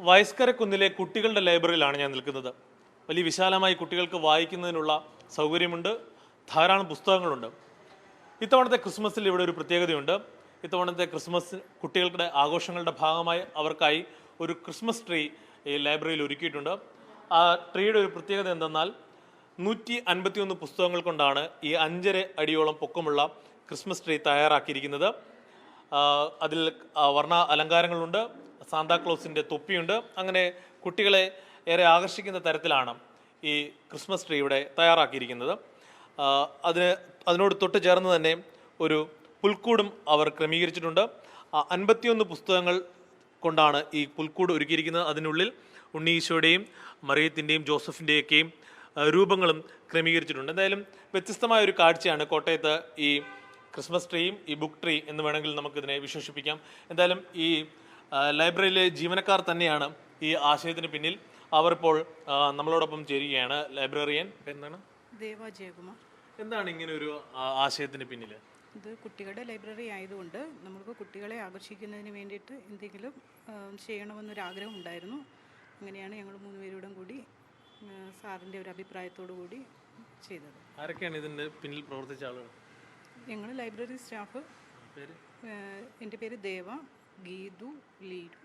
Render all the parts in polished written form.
വയസ്കരക്കുന്നിലെ കുട്ടികളുടെ ലൈബ്രറിയിലാണ് ഞാൻ നിൽക്കുന്നത്. വലിയ വിശാലമായി കുട്ടികൾക്ക് വായിക്കുന്നതിനുള്ള സൗകര്യമുണ്ട്, ധാരാളം പുസ്തകങ്ങളുണ്ട്. ഇത്തവണത്തെ ക്രിസ്മസിൽ ഇവിടെ ഒരു പ്രത്യേകതയുണ്ട്. ഇത്തവണത്തെ ക്രിസ്മസ് കുട്ടികളുടെ ആഘോഷങ്ങളുടെ ഭാഗമായി അവർക്കായി ഒരു ക്രിസ്മസ് ട്രീ ഈ ലൈബ്രറിയിൽ ഒരുക്കിയിട്ടുണ്ട്. ആ ട്രീയുടെ ഒരു പ്രത്യേകത എന്തെന്നാൽ 151 പുസ്തകങ്ങൾ കൊണ്ടാണ് ഈ 5.5 അടിയോളം പൊക്കമുള്ള ക്രിസ്മസ് ട്രീ തയ്യാറാക്കിയിരിക്കുന്നത്. അതിൽ വർണ്ണ അലങ്കാരങ്ങളുണ്ട്, സാന്താക്ലോസിൻ്റെ തൊപ്പിയുണ്ട്. അങ്ങനെ കുട്ടികളെ ഏറെ ആകർഷിക്കുന്ന തരത്തിലാണ് ഈ ക്രിസ്മസ് ട്രീ ഇവിടെ തയ്യാറാക്കിയിരിക്കുന്നത്. അതിനോട് തൊട്ട് ചേർന്ന് തന്നെ ഒരു പുൽക്കൂടും അവർ ക്രമീകരിച്ചിട്ടുണ്ട്. 51 പുസ്തകങ്ങൾ കൊണ്ടാണ് ഈ പുൽക്കൂട് ഒരുക്കിയിരിക്കുന്നത്. അതിനുള്ളിൽ ഉണ്ണീശോയുടെയും മറിയത്തിൻ്റെയും ജോസഫിൻ്റെയൊക്കെയും രൂപങ്ങളും ക്രമീകരിച്ചിട്ടുണ്ട്. എന്തായാലും വ്യത്യസ്തമായ ഒരു കാഴ്ചയാണ് കോട്ടയത്ത് ഈ ക്രിസ്മസ് ട്രീയും ഈ ബുക്ക് ട്രീ എന്ന് വേണമെങ്കിൽ നമുക്കിതിനെ വിശേഷിപ്പിക്കാം. എന്തായാലും ഈ ലൈബ്രറിയിലെ ജീവനക്കാർ തന്നെയാണ് ഈ ആശയത്തിന് പിന്നിൽ. അവർ ഇപ്പോൾ നമ്മളോടൊപ്പം ചേരുകയാണ്. ലൈബ്രറിയൻ എന്താണ്? ദേവ ജയകുമാർ. എന്താണ് ഇങ്ങനെ ഒരു ആശയത്തിന് പിന്നിൽ? ഇത് കുട്ടികളുടെ ലൈബ്രറി ആയതുകൊണ്ട് നമുക്ക് കുട്ടികളെ ആകർഷിക്കുന്നതിന് വേണ്ടിയിട്ട് എന്തെങ്കിലും ചെയ്യണമെന്നൊരാഗ്രഹം ഉണ്ടായിരുന്നു. അങ്ങനെയാണ് ഞങ്ങൾ 3 പേരോടും കൂടി സാറിൻ്റെ ഒരു അഭിപ്രായത്തോടു കൂടി ചെയ്തത്. ആരൊക്കെയാണ് ഇതിൻ്റെ പിന്നിൽ പ്രവർത്തിച്ച ആളുകൾ? ഞങ്ങൾ ലൈബ്രറി സ്റ്റാഫ്. എൻ്റെ പേര് ദേവ, ഗീതു, ലീഡു.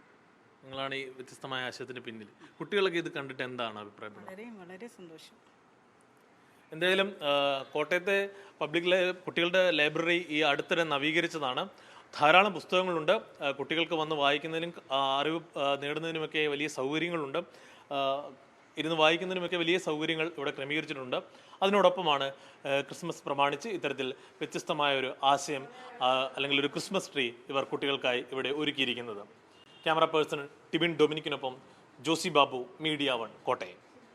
നിങ്ങളാണ് ഈ വ്യത്യസ്തമായ ആശയത്തിന് പിന്നിൽ. കുട്ടികളൊക്കെ ഇത് കണ്ടിട്ട് എന്താണ് അഭിപ്രായം? വളരെ സന്തോഷം. എന്തായാലും കോട്ടയത്തെ കുട്ടികളുടെ ലൈബ്രറി ഈ അടുത്തിടെ നവീകരിച്ചതാണ്. ധാരാളം പുസ്തകങ്ങളുണ്ട്. കുട്ടികൾക്ക് വന്ന് വായിക്കുന്നതിനും അറിവ് നേടുന്നതിനുമൊക്കെ വലിയ സൗകര്യങ്ങളുണ്ട്. ഇരുന്ന് വായിക്കുന്നതിനുമൊക്കെ വലിയ സൗകര്യങ്ങൾ ഇവിടെ ക്രമീകരിച്ചിട്ടുണ്ട്. അതിനോടൊപ്പമാണ് ക്രിസ്മസ് പ്രമാണിച്ച് ഇത്തരത്തിൽ വ്യത്യസ്തമായ ഒരു ആശയം അല്ലെങ്കിൽ ഒരു ക്രിസ്മസ് ട്രീ ഇവർ കുട്ടികൾക്കായി ഇവിടെ ഒരുക്കിയിരിക്കുന്നത്. ക്യാമറ പേഴ്സൺ ടിബിൻ ഡൊമിനിക്കിനൊപ്പം ജോസി ബാബു, മീഡിയ 1, കോട്ടയം.